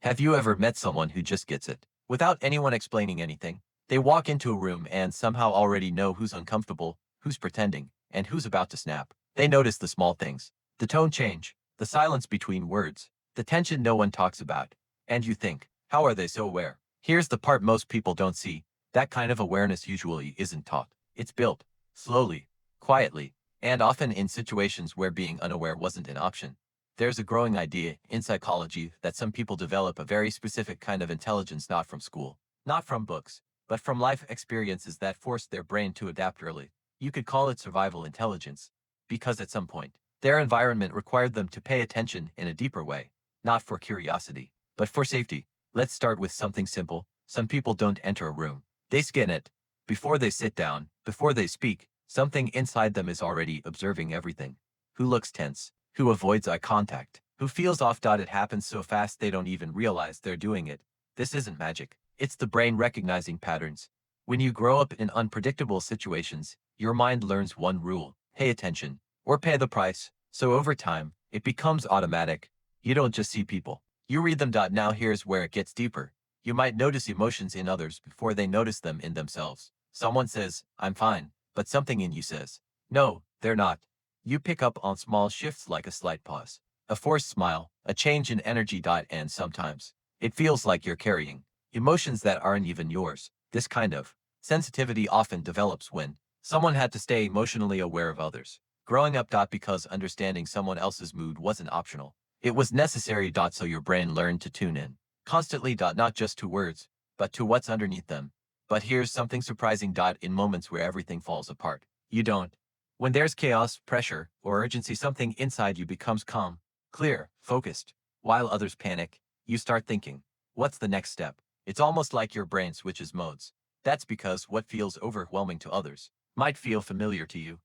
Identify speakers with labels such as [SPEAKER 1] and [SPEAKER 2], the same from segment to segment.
[SPEAKER 1] Have you ever met someone who just gets it? Without anyone explaining anything, they walk into a room and somehow already know who's uncomfortable, who's pretending, and who's about to snap. They notice the small things, the tone change, the silence between words, the tension no one talks about. And you think, how are they so aware? Here's the part most people don't see. That kind of awareness usually isn't taught. It's built, slowly, quietly, and often in situations where being unaware wasn't an option. There's a growing idea in psychology that some people develop a very specific kind of intelligence not from school, not from books, but from life experiences that forced their brain to adapt early. You could call it survival intelligence, because at some point, their environment required them to pay attention in a deeper way, not for curiosity, but for safety. Let's start with something simple. Some people don't enter a room. They scan it. Before they sit down, before they speak, something inside them is already observing everything. Who looks tense? Who avoids eye contact? Who feels off? It happens so fast they don't even realize they're doing it. This isn't magic. It's the brain recognizing patterns. When you grow up in unpredictable situations, your mind learns one rule: pay attention, or pay the price. So over time, it becomes automatic. You don't just see people. You read them. Now here's where it gets deeper. You might notice emotions in others before they notice them in themselves. Someone says, "I'm fine," but something in you says, "No, they're not." You pick up on small shifts like a slight pause, a forced smile, a change in energy. And sometimes, it feels like you're carrying emotions that aren't even yours. This kind of sensitivity often develops when someone had to stay emotionally aware of others. Growing up. Because understanding someone else's mood wasn't optional. It was necessary. So your brain learned to tune in constantly. Not just to words, but to what's underneath them. But here's something surprising. In moments where everything falls apart, you don't. When there's chaos, pressure, or urgency, something inside you becomes calm, clear, focused. While others panic, you start thinking, what's the next step? It's almost like your brain switches modes. That's because what feels overwhelming to others might feel familiar to you.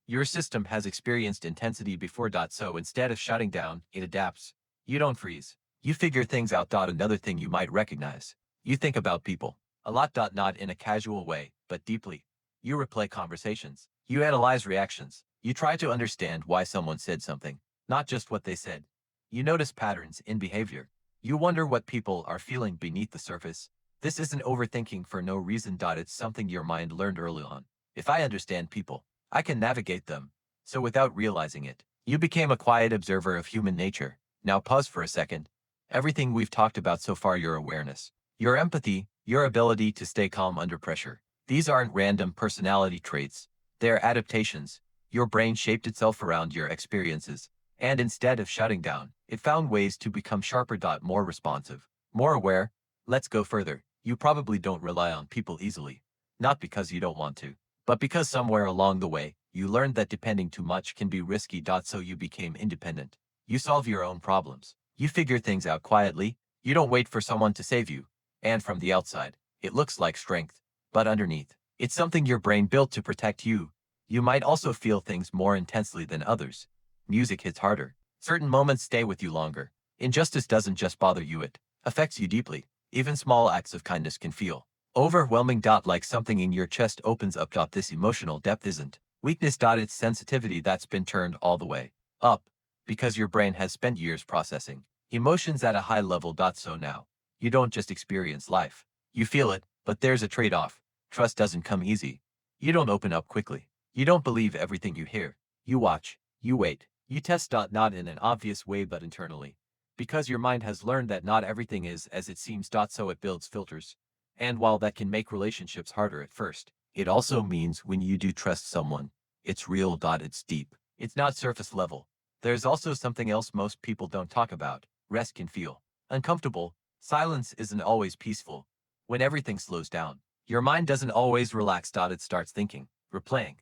[SPEAKER 1] Your system has experienced intensity before. So instead of shutting down, it adapts. You don't freeze. You figure things out. Another thing you might recognize: you think about people a lot. Not in a casual way, but deeply. You replay conversations. You analyze reactions. You try to understand why someone said something, not just what they said. You notice patterns in behavior. You wonder what people are feeling beneath the surface. This isn't overthinking for no reason. It's something your mind learned early on. If I understand people, I can navigate them. So without realizing it, you became a quiet observer of human nature. Now pause for a second. Everything we've talked about so far, your awareness, your empathy, your ability to stay calm under pressure, these aren't random personality traits. They're adaptations. Your brain shaped itself around your experiences, and instead of shutting down, it found ways to become sharper. More responsive, more aware. Let's go further. You probably don't rely on people easily. Not because you don't want to, but because somewhere along the way, you learned that depending too much can be risky. So you became independent. You solve your own problems. You figure things out quietly. You don't wait for someone to save you. And from the outside, it looks like strength. But underneath, it's something your brain built to protect you. You might also feel things more intensely than others. Music hits harder. Certain moments stay with you longer. Injustice doesn't just bother you, it affects you deeply. Even small acts of kindness can feel overwhelming. Like something in your chest opens up. This emotional depth isn't weakness. It's sensitivity that's been turned all the way up, because your brain has spent years processing emotions at a high level. So now, you don't just experience life. You feel it, but there's a trade-off. Trust doesn't come easy. You don't open up quickly. You don't believe everything you hear. You watch. You wait. You test. Not in an obvious way, but internally. Because your mind has learned that not everything is as it seems. So it builds filters. And while that can make relationships harder at first, it also means when you do trust someone, it's real. It's deep. It's not surface level. There's also something else most people don't talk about. Rest can feel uncomfortable. Silence isn't always peaceful. When everything slows down, your mind doesn't always relax. It starts thinking, replaying,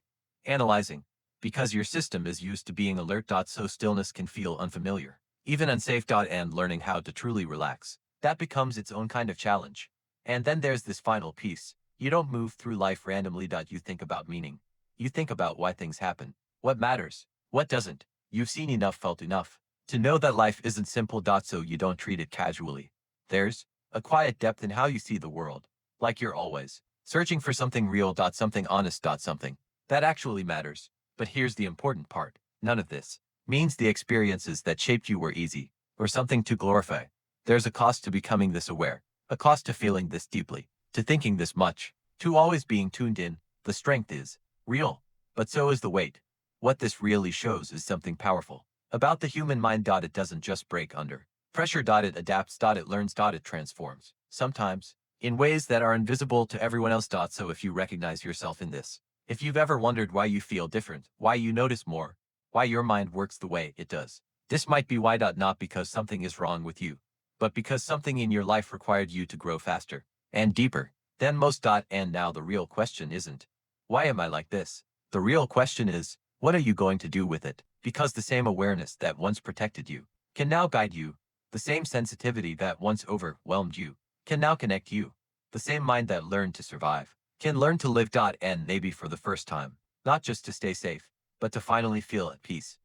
[SPEAKER 1] analyzing, because your system is used to being alert. So stillness can feel unfamiliar, even unsafe. And learning how to truly relax, that becomes its own kind of challenge. And then there's this final piece. You don't move through life randomly. You think about meaning. You think about why things happen, what matters, what doesn't. You've seen enough, felt enough, to know that life isn't simple. So you don't treat it casually. There's a quiet depth in how you see the world, like you're always searching for something real. Something honest. Something that actually matters. But here's the important part. None of this means the experiences that shaped you were easy, or something to glorify. There's a cost to becoming this aware, a cost to feeling this deeply, to thinking this much, to always being tuned in. The strength is real, but so is the weight. What this really shows is something powerful about the human mind. It doesn't just break under pressure. It adapts. It learns. It transforms. Sometimes in ways that are invisible to everyone else. So if you recognize yourself in this, if you've ever wondered why you feel different, why you notice more, why your mind works the way it does, this might be why. Not because something is wrong with you, but because something in your life required you to grow faster and deeper than most. And now the real question isn't, why am I like this? The real question is, what are you going to do with it? Because the same awareness that once protected you can now guide you. The same sensitivity that once overwhelmed you can now connect you. The same mind that learned to survive can learn to live. And maybe for the first time, not just to stay safe, but to finally feel at peace.